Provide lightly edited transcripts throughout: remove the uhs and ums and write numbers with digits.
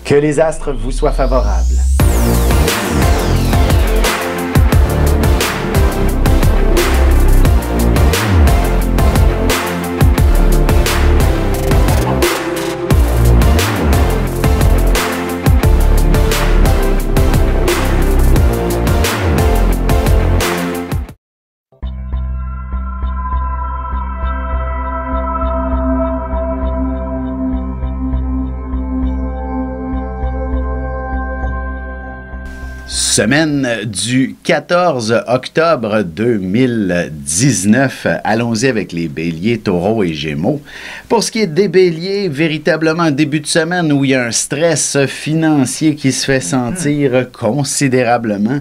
Que les astres vous soient favorables. Semaine du 14 octobre 2019. Allons-y avec les béliers, taureaux et gémeaux. Pour ce qui est des béliers, véritablement un début de semaine où il y a un stress financier qui se fait sentir considérablement.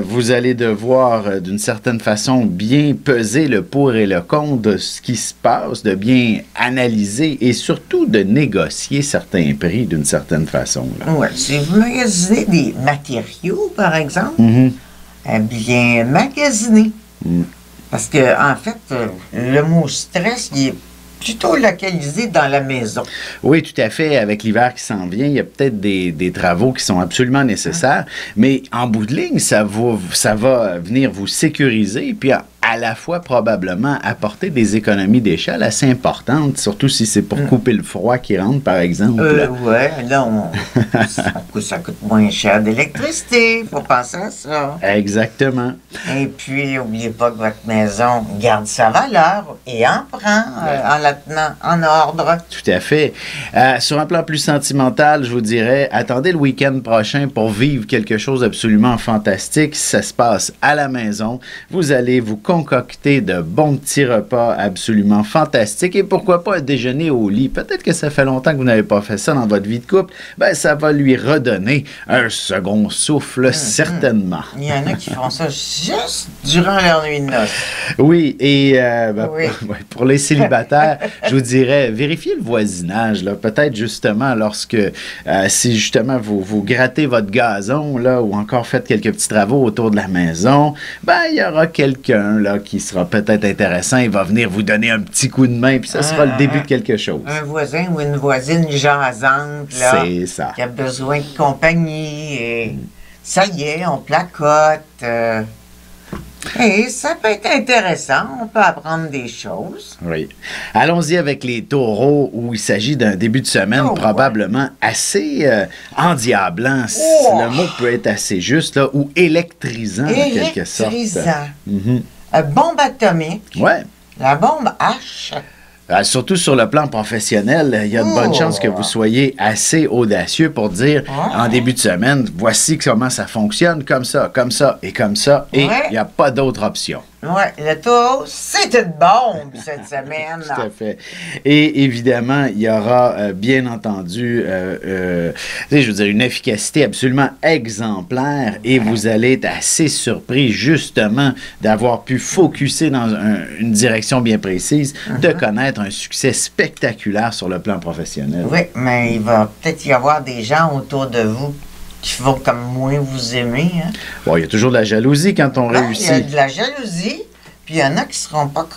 Vous allez devoir, d'une certaine façon, bien peser le pour et le contre de ce qui se passe, de bien analyser et surtout de négocier certains prix d'une certaine façon. Oui, si vous magasinez des matériaux, par exemple, eh bien, magasinez. Parce que, en fait, le mot stress, il est plutôt localisé dans la maison. Oui, tout à fait. Avec l'hiver qui s'en vient, il y a peut-être des travaux qui sont absolument nécessaires, mais en bout de ligne, ça va venir vous sécuriser, puis à la fois probablement apporter des économies d'échelle assez importantes, surtout si c'est pour couper le froid qui rentre, par exemple. Oui, là, ça coûte moins cher d'électricité, il faut penser à ça. Exactement. Et puis, n'oubliez pas que votre maison garde sa valeur et en prend en la tenant en ordre. Tout à fait. Sur un plan plus sentimental, je vous dirais, attendez le week-end prochain pour vivre quelque chose d'absolument fantastique. Ça se passe à la maison. Vous allez vous concocter de bons petits repas absolument fantastiques et pourquoi pas un déjeuner au lit. Peut-être que ça fait longtemps que vous n'avez pas fait ça dans votre vie de couple. Ben, ça va lui redonner un second souffle, certainement. Il y en a qui font ça juste durant leur nuit de noces. Oui, et Oui. pour les célibataires, je vous dirais, vérifiez le voisinage. Là. Peut-être justement lorsque, si justement vous grattez votre gazon là, ou encore faites quelques petits travaux autour de la maison, ben il y aura quelqu'un là qui sera peut-être intéressant. Il va venir vous donner un petit coup de main, puis ça sera le début de quelque chose. Un voisin ou une voisine jasante, là, c'est ça. qui a besoin de compagnie. Et ça y est, on placote. Et ça peut être intéressant, on peut apprendre des choses. Oui. Allons-y avec les taureaux où il s'agit d'un début de semaine probablement assez endiablant, si le mot peut être assez juste, là, ou électrisant en quelque sorte. Électrisant. Bombe atomique. Ouais. La bombe H. Surtout sur le plan professionnel, il y a de bonnes chances que vous soyez assez audacieux pour dire en début de semaine, voici comment ça fonctionne, comme ça, et comme ça, et il n'y a pas d'autre option. Oui, le taureau, c'est une bombe cette semaine. Tout à fait. Et évidemment, il y aura bien entendu, je veux dire, une efficacité absolument exemplaire et vous allez être assez surpris justement d'avoir pu focusser dans une direction bien précise, de connaître un succès spectaculaire sur le plan professionnel. Oui, mais il va peut-être y avoir des gens autour de vous qui vont comme moins vous aimer. Hein? Bon, il y a toujours de la jalousie quand on réussit. Il y a de la jalousie, puis il y en a qui seront pas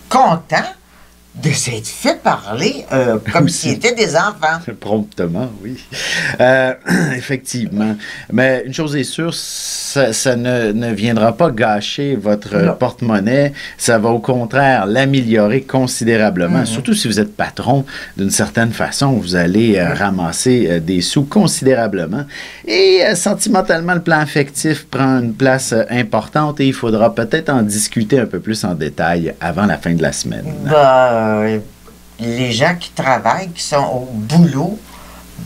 contents de s'être fait parler comme s'ils étaient des enfants. Promptement, oui. Effectivement. Mais une chose est sûre, ça ne viendra pas gâcher votre porte-monnaie. Ça va au contraire l'améliorer considérablement. Surtout si vous êtes patron, d'une certaine façon, vous allez ramasser des sous considérablement. Et sentimentalement, le plan affectif prend une place importante et il faudra peut-être en discuter un peu plus en détail avant la fin de la semaine. Les gens qui travaillent, qui sont au boulot,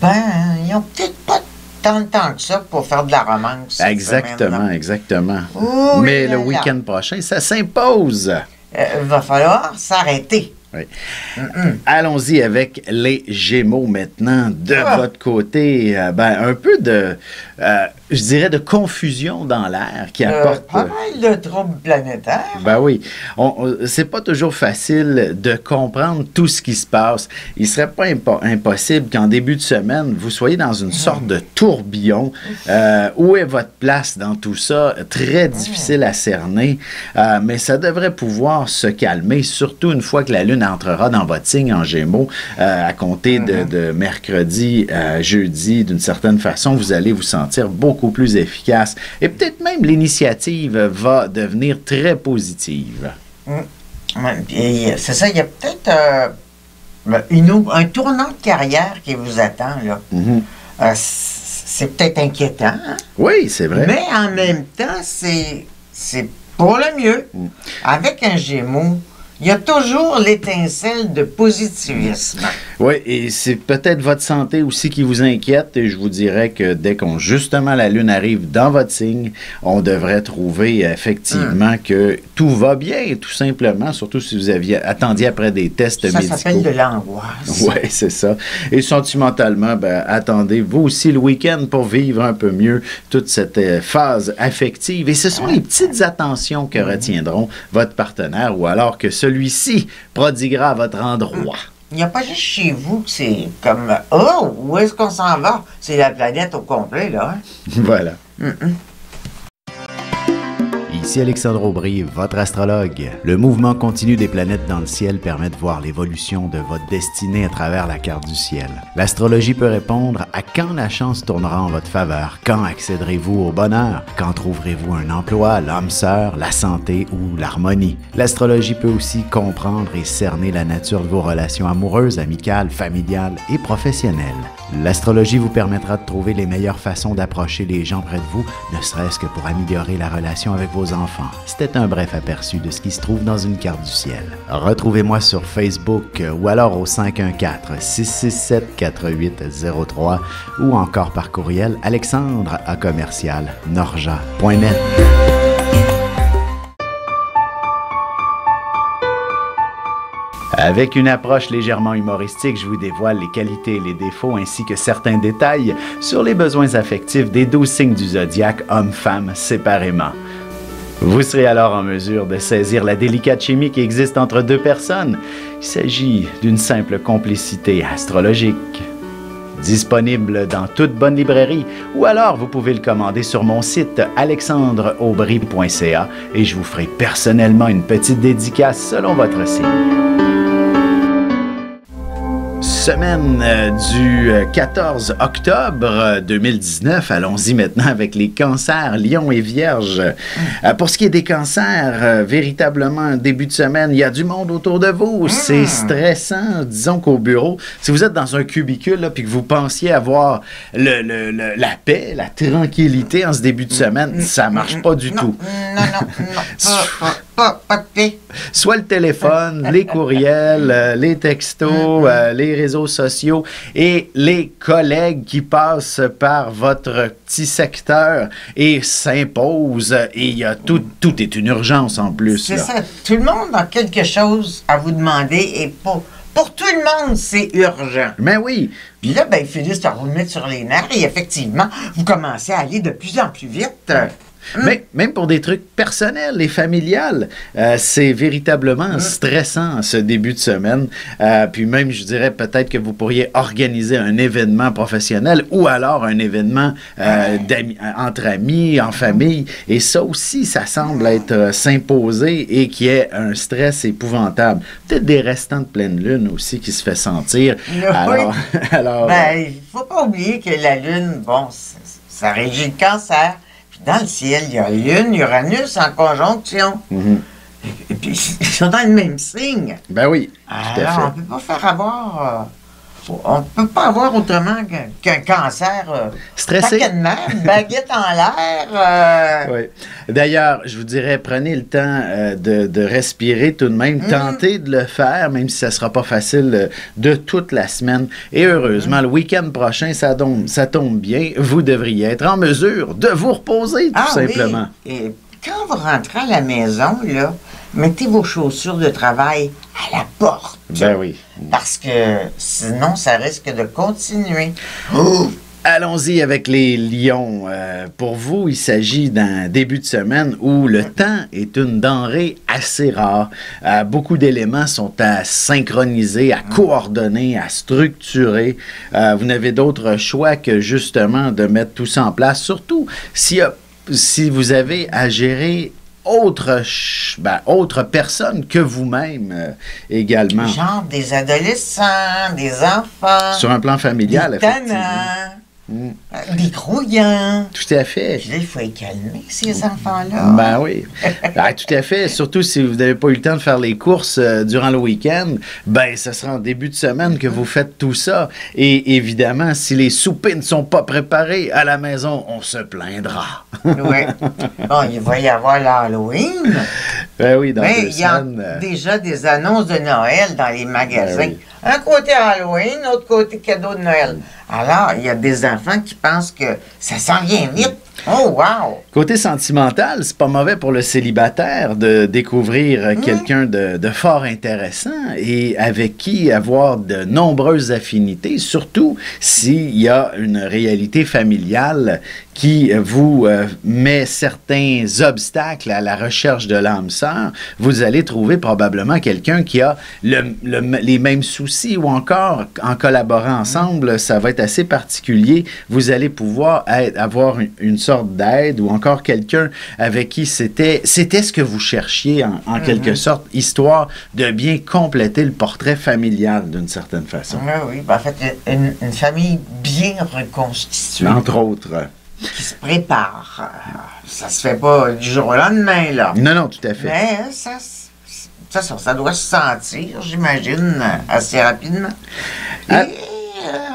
ils n'ont peut-être pas tant de temps que ça pour faire de la romance. Exactement. Mais le week-end prochain, ça s'impose. Va falloir s'arrêter. Oui. Allons-y avec les Gémeaux maintenant. De votre côté, un peu de, je dirais, de confusion dans l'air qui apporte... Pas mal de troubles planétaires. Ben oui. C'est pas toujours facile de comprendre tout ce qui se passe. Il serait pas impossible qu'en début de semaine, vous soyez dans une sorte de tourbillon. Où est votre place dans tout ça? Très difficile à cerner. Mais ça devrait pouvoir se calmer, surtout une fois que la Lune entrera dans votre signe en Gémeaux à compter de mercredi à jeudi. D'une certaine façon, vous allez vous sentir beaucoup plus efficace. Et peut-être même l'initiative va devenir très positive. C'est ça, il y a peut-être un tournant de carrière qui vous attend, là. C'est peut-être inquiétant. Hein? Oui, c'est vrai. Mais en même temps, c'est pour le mieux. Avec un Gémeaux, il y a toujours l'étincelle de positivisme. Oui, et c'est peut-être votre santé aussi qui vous inquiète. Et je vous dirais que dès qu'on, justement, la Lune arrive dans votre signe, on devrait trouver effectivement que tout va bien, tout simplement. Surtout si vous attendiez après des tests médicaux. Ça s'appelle de l'angoisse. Oui, c'est ça. Et sentimentalement, attendez vous aussi le week-end pour vivre un peu mieux toute cette phase affective. Et ce sont les petites attentions que retiendront votre partenaire ou alors que celui-ci prodiguera à votre endroit. Il n'y a pas juste chez vous que c'est comme « Oh, où est-ce qu'on s'en va? » C'est la planète au complet, là. Hein? Voilà. Ici Alexandre Aubry, votre astrologue. Le mouvement continu des planètes dans le ciel permet de voir l'évolution de votre destinée à travers la carte du ciel. L'astrologie peut répondre à quand la chance tournera en votre faveur, quand accéderez-vous au bonheur, quand trouverez-vous un emploi, l'âme sœur, la santé ou l'harmonie. L'astrologie peut aussi comprendre et cerner la nature de vos relations amoureuses, amicales, familiales et professionnelles. L'astrologie vous permettra de trouver les meilleures façons d'approcher les gens près de vous, ne serait-ce que pour améliorer la relation avec vos enfants. C'était un bref aperçu de ce qui se trouve dans une carte du ciel. Retrouvez-moi sur Facebook ou alors au 514-667-4803 ou encore par courriel alexandre@norja.net. Avec une approche légèrement humoristique, je vous dévoile les qualités et les défauts ainsi que certains détails sur les besoins affectifs des 12 signes du zodiaque, hommes-femmes séparément. Vous serez alors en mesure de saisir la délicate chimie qui existe entre deux personnes. Il s'agit d'une simple complicité astrologique. Disponible dans toute bonne librairie ou alors vous pouvez le commander sur mon site alexandreaubry.ca et je vous ferai personnellement une petite dédicace selon votre signe. Semaine du 14 octobre 2019. Allons-y maintenant avec les cancers, lions et vierges. Pour ce qui est des cancers, véritablement, début de semaine, il y a du monde autour de vous. C'est stressant. Disons qu'au bureau, si vous êtes dans un cubicule là, puis que vous pensiez avoir la paix, la tranquillité en ce début de semaine, ça ne marche pas du tout. Non. Pas de paix. Soit le téléphone, les courriels, les textos, les réseaux sociaux et les collègues qui passent par votre petit secteur et s'imposent. Et il y a tout est une urgence en plus. C'est ça. Tout le monde a quelque chose à vous demander et pour tout le monde, c'est urgent. Mais oui. Puis là, ils finissent par vous mettre sur les nerfs et effectivement, vous commencez à aller de plus en plus vite. Mais même pour des trucs personnels et familiales, c'est véritablement stressant ce début de semaine. Puis même, je dirais peut-être que vous pourriez organiser un événement professionnel ou alors un événement entre amis, en famille. Et ça aussi, ça semble être s'imposer et qu'il y ait un stress épouvantable. Peut-être des restants de pleine lune aussi qui se fait sentir. Alors, il ne faut pas oublier que la lune, ça régit le cancer. Dans le ciel, il y a Lune, Uranus en conjonction. Et puis, ils sont dans le même signe. Ben oui, tout à fait. On ne peut pas faire avoir... on ne peut pas avoir autrement qu'un cancer stressé. Paquet de merde, baguette en l'air. Oui. D'ailleurs, je vous dirais, prenez le temps de respirer tout de même. Tentez de le faire, même si ça ne sera pas facile de toute la semaine. Et heureusement, le week-end prochain, ça tombe bien. Vous devriez être en mesure de vous reposer, tout simplement. Oui. Et quand vous rentrez à la maison, là, mettez vos chaussures de travail à la porte. Ben oui. Parce que sinon, ça risque de continuer. Allons-y avec les lions. Pour vous, il s'agit d'un début de semaine où le temps est une denrée assez rare. Beaucoup d'éléments sont à synchroniser, à coordonner, à structurer. Vous n'avez d'autre choix que justement de mettre tout ça en place, surtout si vous avez à gérer autre personne que vous-même également. Genre des adolescents, des enfants. Sur un plan familial, des effectivement. Des grouillants. Tout à fait. Puis là, il faut les calmer, ces enfants-là. Ben oui. Tout à fait. Surtout si vous n'avez pas eu le temps de faire les courses durant le week-end, ben ça sera en début de semaine que vous faites tout ça. Et évidemment, si les soupers ne sont pas préparés à la maison, on se plaindra. Oui. Bon, il va y avoir l'Halloween. Ben oui, dans mais 2 il y a semaines. déjà des annonces de Noël dans les magasins. Ben oui. Un côté Halloween, l'autre côté cadeau de Noël. Alors, il y a des enfants qui pensent que ça s'en vient vite. Oh, wow! Côté sentimental, c'est pas mauvais pour le célibataire de découvrir quelqu'un de fort intéressant et avec qui avoir de nombreuses affinités, surtout s'il y a une réalité familiale qui vous met certains obstacles à la recherche de l'âme sœur. Vous allez trouver probablement quelqu'un qui a les mêmes soucis ou encore, en collaborant ensemble, ça va être assez particulier. Vous allez pouvoir avoir une sorte d'aide ou encore quelqu'un avec qui c'était ce que vous cherchiez en quelque sorte, histoire de bien compléter le portrait familial d'une certaine façon. Oui, ben, en fait, une famille bien reconstituée. Entre autres. Qui se prépare. Ça se fait pas du jour au lendemain, là. Non, non, tout à fait. Mais ça doit se sentir, j'imagine, assez rapidement. Et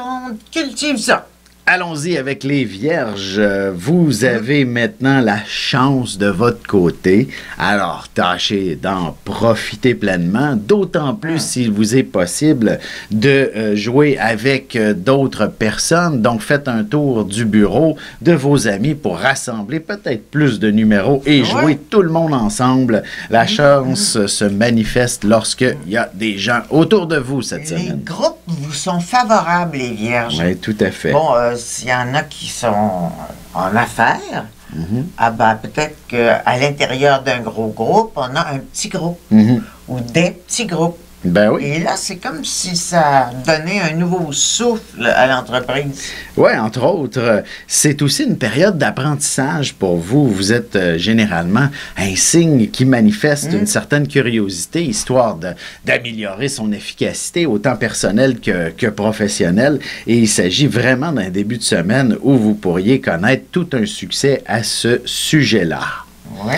on cultive ça. Allons-y avec les vierges. Vous avez maintenant la chance de votre côté. Alors, tâchez d'en profiter pleinement, d'autant plus s'il vous est possible de jouer avec d'autres personnes. Donc, faites un tour du bureau de vos amis pour rassembler peut-être plus de numéros et jouer tout le monde ensemble. La chance se manifeste lorsqu'il y a des gens autour de vous cette semaine. Les groupes vous sont favorables, les vierges. Oui, tout à fait. Bon, s'il y en a qui sont en affaires, peut-être qu'à l'intérieur d'un gros groupe, on a un petit groupe ou des petits groupes. Ben oui. Et là, c'est comme si ça donnait un nouveau souffle à l'entreprise. Oui, entre autres, c'est aussi une période d'apprentissage pour vous. Vous êtes généralement un signe qui manifeste une certaine curiosité, histoire d'améliorer son efficacité, autant personnelle que professionnelle. Et il s'agit vraiment d'un début de semaine où vous pourriez connaître tout un succès à ce sujet-là. Oui.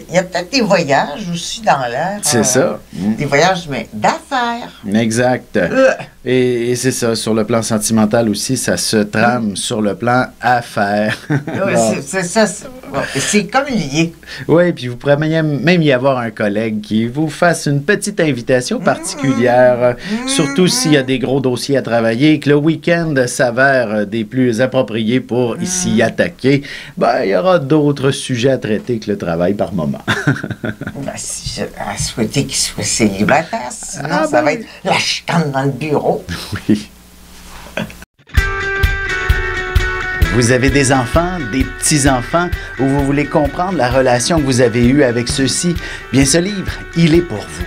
Il y a peut-être des voyages aussi dans l'air. C'est ça. Des voyages, mais d'affaires. Exact. Et c'est ça, sur le plan sentimental aussi, ça se trame sur le plan affaires. C'est ça. C'est comme lié. Oui, puis vous pourrez même y avoir un collègue qui vous fasse une petite invitation particulière, surtout s'il y a des gros dossiers à travailler et que le week-end s'avère des plus appropriés pour s'y attaquer. Ben, il y aura d'autres sujets à traiter que le travail par moment. À souhaiter qu'il soit célibataire, sinon ça va être la chicane dans le bureau. Oui. Vous avez des enfants, des petits-enfants, ou vous voulez comprendre la relation que vous avez eue avec ceux-ci? Bien, ce livre, il est pour vous.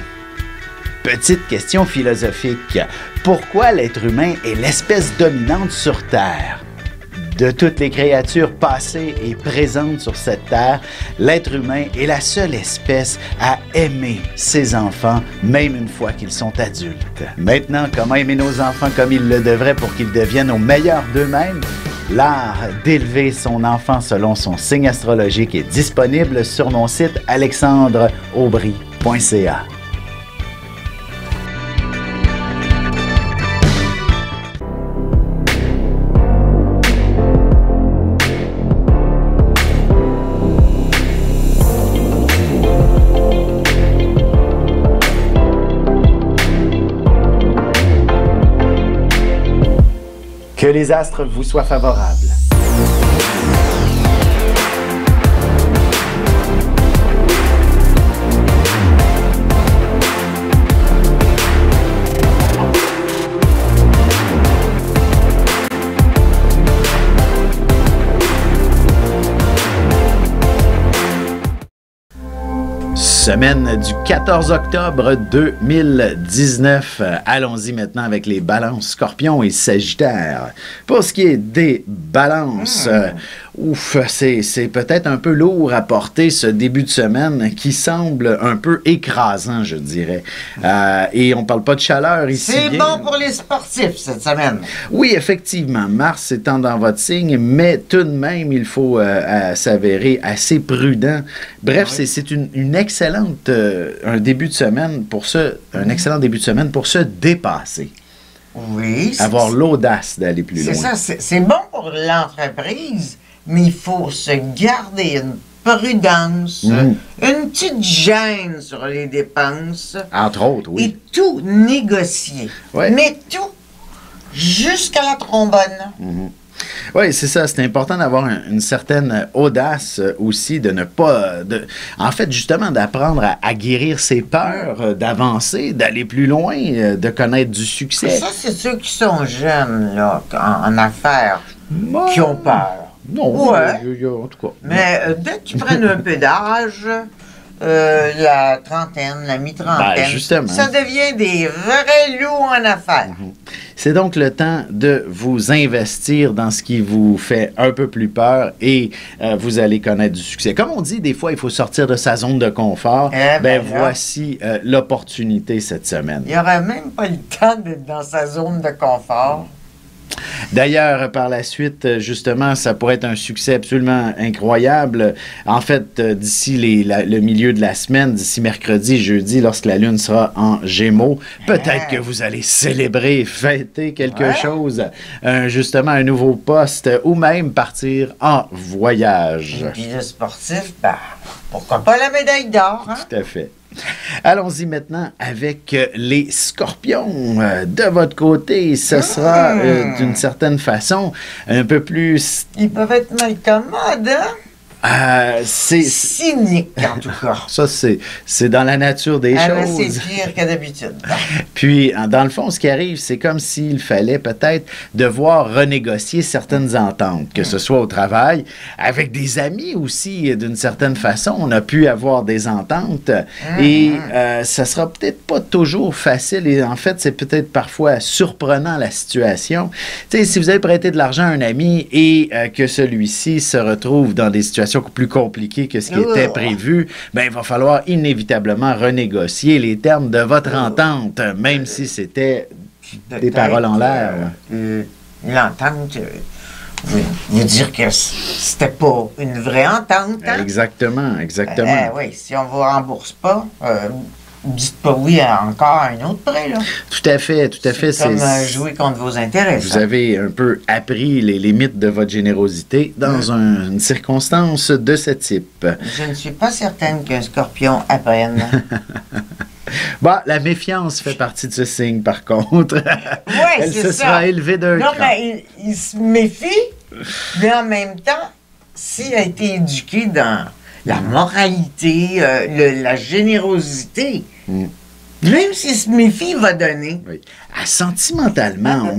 Petite question philosophique. Pourquoi l'être humain est l'espèce dominante sur Terre? De toutes les créatures passées et présentes sur cette terre, l'être humain est la seule espèce à aimer ses enfants, même une fois qu'ils sont adultes. Maintenant, comment aimer nos enfants comme ils le devraient pour qu'ils deviennent au meilleur d'eux-mêmes? L'art d'élever son enfant selon son signe astrologique est disponible sur mon site alexandreaubry.ca. Que les astres vous soient favorables. Semaine du 14 octobre 2019. Allons-y maintenant avec les balances, scorpions et sagittaires. Pour ce qui est des balances, Ouf, c'est peut-être un peu lourd à porter ce début de semaine qui semble un peu écrasant, je dirais. Et on parle pas de chaleur ici. C'est bon pour les sportifs cette semaine. Oui, effectivement, Mars étant dans votre signe, mais tout de même, il faut s'avérer assez prudent. Bref, oui. c'est une excellente, un début de semaine pour un excellent début de semaine pour se dépasser. Oui. Avoir l'audace d'aller plus loin. C'est ça, c'est bon pour l'entreprise, mais il faut se garder une prudence, une petite gêne sur les dépenses. Entre autres, oui. Et tout négocier. Ouais. Mais tout jusqu'à la trombone. Oui, c'est ça. C'est important d'avoir une certaine audace aussi, de ne pas... en fait, justement, d'apprendre à guérir ses peurs, d'avancer, d'aller plus loin, de connaître du succès. Ça, c'est ceux qui sont jeunes, là, en affaires, qui ont peur. Non, ouais. En tout cas. Mais dès qu'ils prennent un peu d'âge... la trentaine, la mi-trentaine, ça devient des vrais loups en affaires. C'est donc le temps de vous investir dans ce qui vous fait un peu plus peur et vous allez connaître du succès. Comme on dit, des fois, il faut sortir de sa zone de confort. Voici l'opportunité cette semaine. Il n'y aurait même pas le temps d'être dans sa zone de confort. D'ailleurs, par la suite, justement, ça pourrait être un succès absolument incroyable. En fait, d'ici le milieu de la semaine, d'ici mercredi, jeudi, lorsque la Lune sera en Gémeaux, peut-être que vous allez célébrer, fêter quelque chose, justement un nouveau poste, ou même partir en voyage. Et puis le sportif, pourquoi pas la médaille d'or? Hein? Tout à fait. Allons-y maintenant avec les scorpions. De votre côté, ce sera d'une certaine façon un peu plus... Ils peuvent être malcommodes, hein? C'est cynique, en tout cas. Ça, c'est dans la nature des choses. C'est pire que d'habitude. Puis, dans le fond, ce qui arrive, c'est comme s'il fallait peut-être devoir renégocier certaines ententes, que ce soit au travail, avec des amis aussi, d'une certaine façon. On a pu avoir des ententes et ça sera peut-être pas toujours facile et en fait, c'est peut-être parfois surprenant la situation. Tu sais, si vous avez prêté de l'argent à un ami et que celui-ci se retrouve dans des situations plus compliqué que ce qui était prévu, il va falloir inévitablement renégocier les termes de votre entente, même si c'était des paroles en l'air. L'entente veut dire que c'était pas une vraie entente. Hein? Exactement. Oui, si on ne vous rembourse pas, dites pas oui encore à un autre prêt, là. Tout à fait. C'est comme jouer contre vos intérêts. Vous avez un peu appris les limites de votre générosité dans une circonstance de ce type. Je ne suis pas certaine qu'un scorpion apprenne. La méfiance fait partie de ce signe, par contre. Oui, Elle se sera élevée d'un cran. Non, mais il se méfie, mais en même temps, s'il a été éduqué dans la moralité, la générosité, même s'il se méfie, il va donner. Oui. Sentimentalement,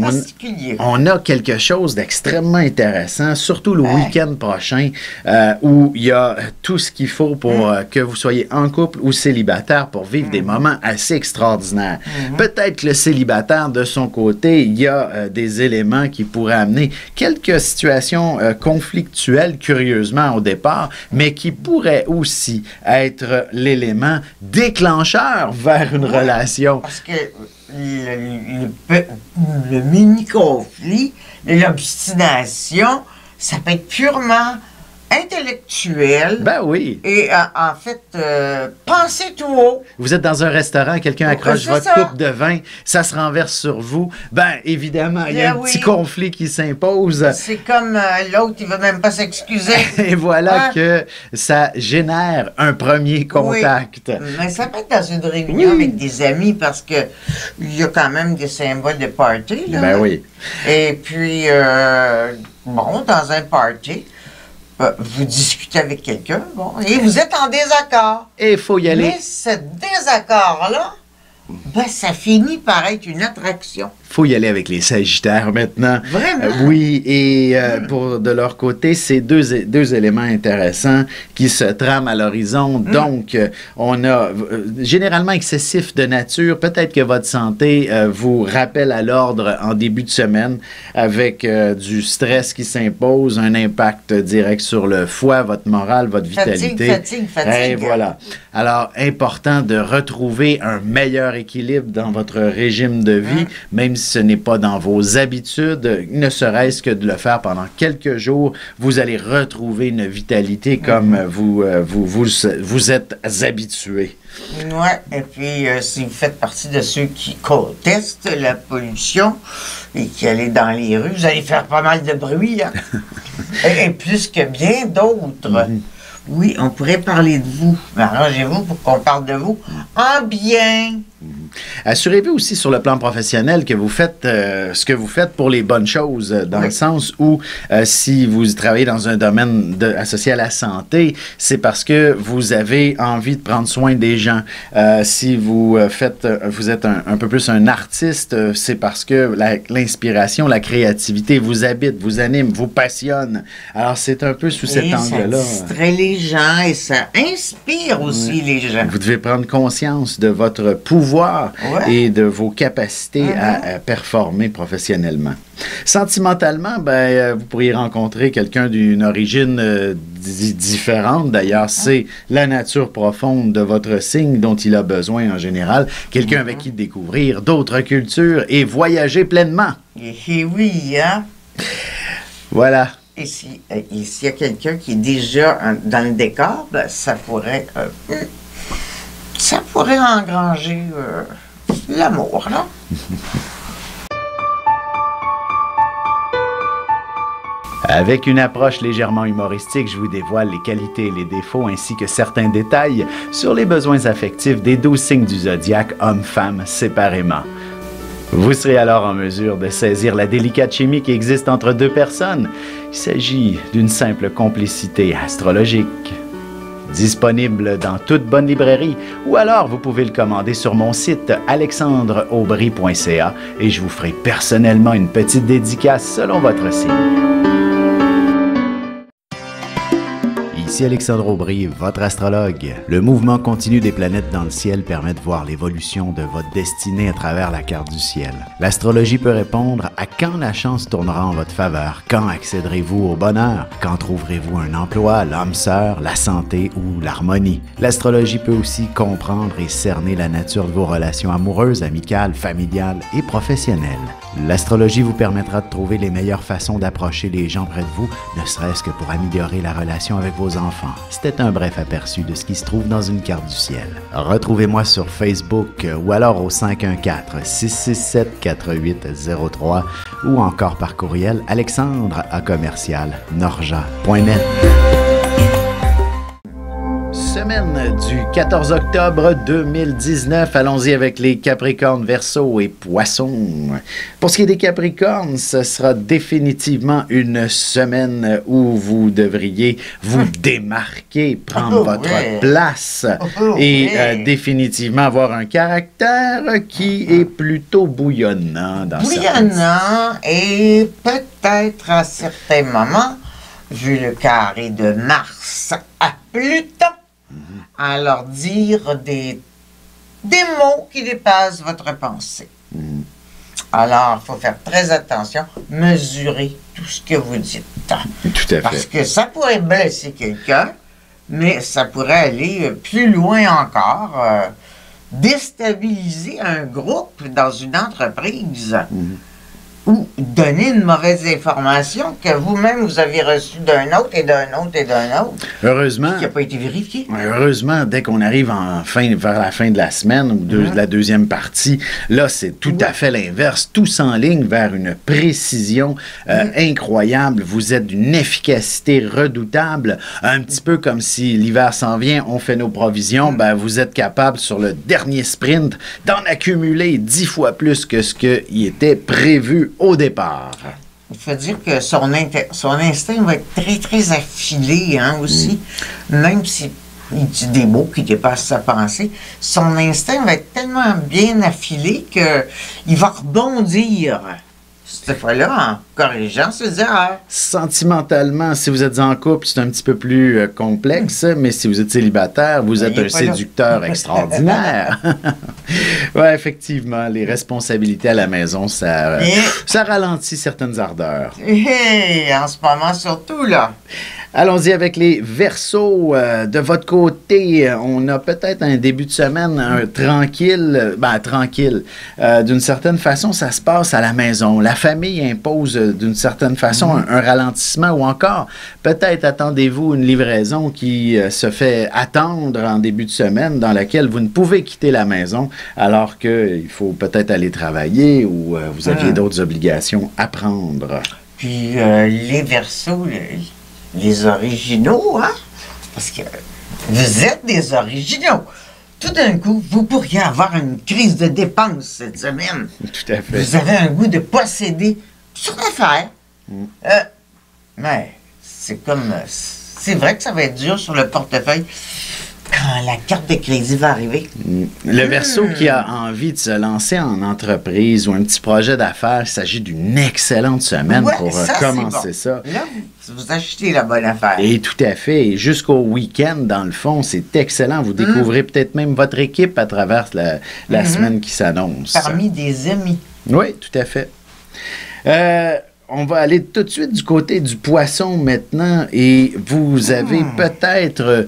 on a quelque chose d'extrêmement intéressant, surtout le week-end prochain, où il y a tout ce qu'il faut pour que vous soyez en couple ou célibataire pour vivre des moments assez extraordinaires. Peut-être que le célibataire, de son côté, il y a des éléments qui pourraient amener quelques situations conflictuelles, curieusement, au départ, mais qui pourraient aussi être l'élément déclencheur vers une relation. Parce que le mini-conflit, l'obstination, ça peut être purement intellectuel. Oui. Et en fait, pensez tout haut. Vous êtes dans un restaurant, quelqu'un accroche votre coupe de vin, ça se renverse sur vous. Évidemment, il y a un petit conflit qui s'impose. C'est comme l'autre, il ne veut même pas s'excuser. Et voilà que ça génère un premier contact. Oui. Mais ça peut être dans une réunion avec des amis parce que il y a quand même des symboles de party. Là. Oui. Et puis, dans un party, vous discutez avec quelqu'un, et vous êtes en désaccord. Et il faut y aller. Mais ce désaccord-là, ça finit par être une attraction. faut y aller avec les Sagittaires maintenant. Vraiment? Oui, et pour de leur côté, c'est deux éléments intéressants qui se trament à l'horizon. Donc, on a généralement excessif de nature. Peut-être que votre santé vous rappelle à l'ordre en début de semaine avec du stress qui s'impose, un impact direct sur le foie, votre morale, votre vitalité. Fatigue. Et voilà. Alors, important de retrouver un meilleur équilibre dans votre régime de vie, même si ce n'est pas dans vos habitudes, ne serait-ce que de le faire pendant quelques jours, vous allez retrouver une vitalité comme vous êtes habitué. Oui, et puis si vous faites partie de ceux qui contestent la pollution et qui allez dans les rues, vous allez faire pas mal de bruit, hein? et plus que bien d'autres. Oui, on pourrait parler de vous. Arrangez-vous pour qu'on parle de vous en bien. Assurez-vous aussi sur le plan professionnel que vous faites ce que vous faites pour les bonnes choses, dans le sens où si vous travaillez dans un domaine associé à la santé, c'est parce que vous avez envie de prendre soin des gens. Si vous vous êtes un peu plus un artiste, c'est parce que l'inspiration, la créativité vous habite, vous anime, vous passionne. Alors c'est un peu sous cet angle-là. Ça distrait les gens et ça inspire aussi les gens. Vous devez prendre conscience de votre pouvoir et de vos capacités à performer professionnellement. Sentimentalement, vous pourriez rencontrer quelqu'un d'une origine différente. D'ailleurs, c'est la nature profonde de votre signe dont il a besoin en général. Quelqu'un avec qui découvrir d'autres cultures et voyager pleinement. Et oui, hein? Voilà. Et s'il y a quelqu'un qui est déjà dans le décor, ça pourrait engranger l'amour, là. Avec une approche légèrement humoristique, je vous dévoile les qualités et les défauts ainsi que certains détails sur les besoins affectifs des 12 signes du zodiaque, hommes-femmes, séparément. Vous serez alors en mesure de saisir la délicate chimie qui existe entre deux personnes. Il s'agit d'une simple complicité astrologique. Disponible dans toute bonne librairie, ou alors vous pouvez le commander sur mon site alexandreaubry.ca et je vous ferai personnellement une petite dédicace selon votre signe. Ici Alexandre Aubry, votre astrologue. Le mouvement continu des planètes dans le ciel permet de voir l'évolution de votre destinée à travers la carte du ciel. L'astrologie peut répondre à quand la chance tournera en votre faveur, quand accéderez-vous au bonheur, quand trouverez-vous un emploi, l'âme sœur, la santé ou l'harmonie. L'astrologie peut aussi comprendre et cerner la nature de vos relations amoureuses, amicales, familiales et professionnelles. L'astrologie vous permettra de trouver les meilleures façons d'approcher les gens près de vous, ne serait-ce que pour améliorer la relation avec vos enfants. C'était un bref aperçu de ce qui se trouve dans une carte du ciel. Retrouvez-moi sur Facebook ou alors au 514-667-4803 ou encore par courriel alexandre@norja.net. Semaine du 14 octobre 2019. Allons-y avec les Capricornes, Verseaux et Poissons. Pour ce qui est des Capricornes, ce sera définitivement une semaine où vous devriez vous démarquer, prendre votre place et définitivement avoir un caractère qui est plutôt bouillonnant dans bouillonnant et peut-être à certains moments, vu le carré de Mars à Pluton, alors dire des mots qui dépassent votre pensée. Alors, il faut faire très attention, mesurer tout ce que vous dites. Tout à fait. Parce que ça pourrait blesser quelqu'un, mais ça pourrait aller plus loin encore, déstabiliser un groupe dans une entreprise. Ou donner une mauvaise information que vous-même vous avez reçue d'un autre et d'un autre et d'un autre. Heureusement. Qui n'a pas été vérifié. Heureusement, dès qu'on arrive vers la fin de la semaine ou de la deuxième partie, là, c'est tout à fait l'inverse. Tout s'enligne vers une précision incroyable. Vous êtes d'une efficacité redoutable. Un petit peu comme si l'hiver s'en vient, on fait nos provisions. Vous êtes capable, sur le dernier sprint, d'en accumuler 10 fois plus que ce qui était prévu au départ. Il faut dire que son instinct va être très, très affilé aussi, même si il dit des mots qui dépassent sa pensée, son instinct va être tellement bien affilé qu'il va rebondir. Cette fois-là, en corrigeant ses erreurs. Sentimentalement, si vous êtes en couple, c'est un petit peu plus complexe, mais si vous êtes célibataire, vous êtes un séducteur extraordinaire. Oui, effectivement, les responsabilités à la maison, ça ralentit certaines ardeurs. Et en ce moment, surtout, là. Allons-y avec les Verseaux. De votre côté, on a peut-être un début de semaine tranquille. D'une certaine façon, ça se passe à la maison. La famille impose d'une certaine façon un ralentissement ou encore, peut-être attendez-vous une livraison qui se fait attendre en début de semaine dans laquelle vous ne pouvez quitter la maison alors qu'il faut peut-être aller travailler ou vous aviez d'autres obligations à prendre. Puis les Verseaux... Les originaux, hein? Parce que vous êtes des originaux. Tout d'un coup, vous pourriez avoir une crise de dépenses cette semaine. Tout à fait. Vous avez un goût de posséder sur l'affaire. Mais c'est comme... C'est vrai que ça va être dur sur le portefeuille quand la carte de crédit va arriver. Le Verseau qui a envie de se lancer en entreprise ou un petit projet d'affaires, il s'agit d'une excellente semaine pour commencer ça. Là, vous achetez la bonne affaire. Et tout à fait. Et jusqu'au week-end, dans le fond, c'est excellent. Vous découvrez peut-être même votre équipe à travers la semaine qui s'annonce. Parmi des amis. Oui, tout à fait. On va aller tout de suite du côté du poisson maintenant et vous avez peut-être,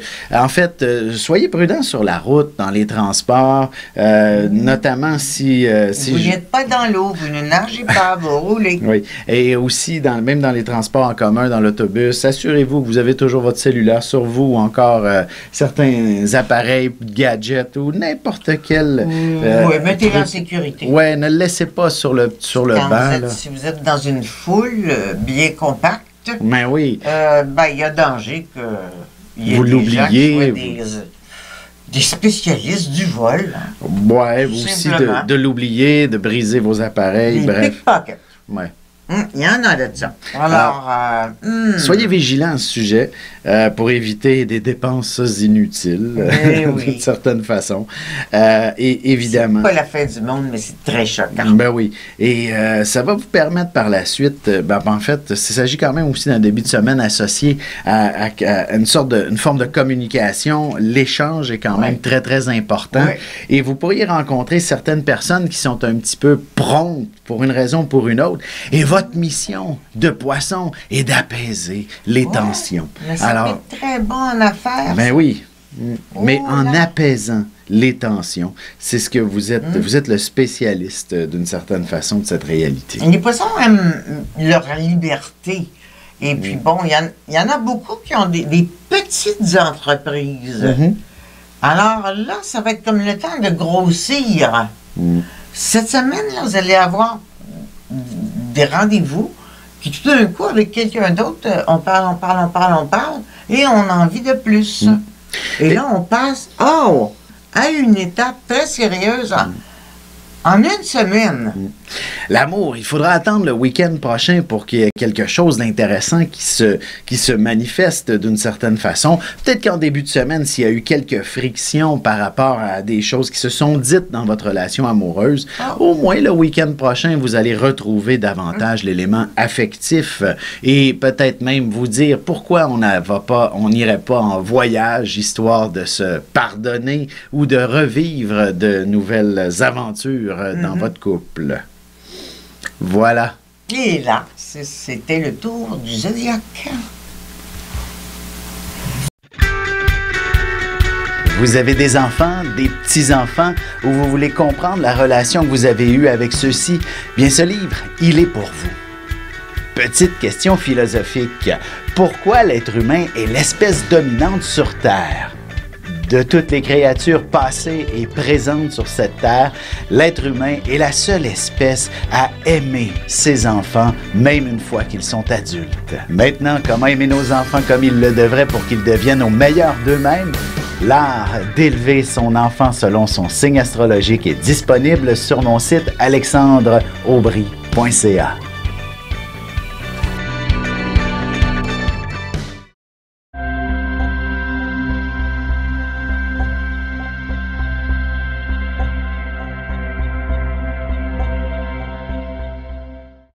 soyez prudent sur la route, dans les transports, notamment si vous n'êtes pas dans l'eau, vous ne nagez pas, vous roulez. Oui, et aussi, même dans les transports en commun, dans l'autobus, assurez-vous que vous avez toujours votre cellulaire sur vous ou encore certains appareils, gadgets ou n'importe quel... oui, mettez-le en sécurité. Oui, ne le laissez pas sur le banc. Si vous êtes dans une foule bien compacte, mais oui. Il y a danger que vous l'oubliez. Des spécialistes du vol. Oui, aussi de l'oublier, de briser vos appareils, bref. Pickpockets. Ouais. Il y en a de ça. Alors, soyez vigilants à ce sujet pour éviter des dépenses inutiles, d'une certaine façon. Et évidemment... C'est pas la fin du monde, mais c'est très choquant. Ben oui. Et ça va vous permettre par la suite... en fait, il s'agit quand même aussi d'un début de semaine associé à une forme de communication. L'échange est quand même très, très important. Oui. Et vous pourriez rencontrer certaines personnes qui sont un petit peu promptes pour une raison ou pour une autre. Et votre mission de poisson est d'apaiser les tensions. Mais ça fait très bon en affaires. Ben oui. Mais en apaisant les tensions, c'est ce que vous êtes. Vous êtes le spécialiste, d'une certaine façon, de cette réalité. Les poissons aiment leur liberté. Et puis, bon, il y en a beaucoup qui ont des petites entreprises. Alors là, ça va être comme le temps de grossir. Cette semaine, là, vous allez avoir des rendez-vous qui, tout d'un coup, avec quelqu'un d'autre, on parle, et on a envie de plus. Et là, on passe à une étape très sérieuse en une semaine. L'amour, il faudra attendre le week-end prochain pour qu'il y ait quelque chose d'intéressant qui se manifeste d'une certaine façon. Peut-être qu'en début de semaine, s'il y a eu quelques frictions par rapport à des choses qui se sont dites dans votre relation amoureuse, au moins le week-end prochain, vous allez retrouver davantage l'élément affectif et peut-être même vous dire pourquoi on n'irait pas en voyage histoire de se pardonner ou de revivre de nouvelles aventures dans votre couple. Voilà. Et là, c'était le tour du Zodiaque. Vous avez des enfants, des petits-enfants, ou vous voulez comprendre la relation que vous avez eue avec ceux-ci? Bien, ce livre, il est pour vous. Petite question philosophique. Pourquoi l'être humain est l'espèce dominante sur Terre? De toutes les créatures passées et présentes sur cette terre, l'être humain est la seule espèce à aimer ses enfants, même une fois qu'ils sont adultes. Maintenant, comment aimer nos enfants comme ils le devraient pour qu'ils deviennent au meilleur d'eux-mêmes? L'art d'élever son enfant selon son signe astrologique est disponible sur mon site alexandreaubry.ca.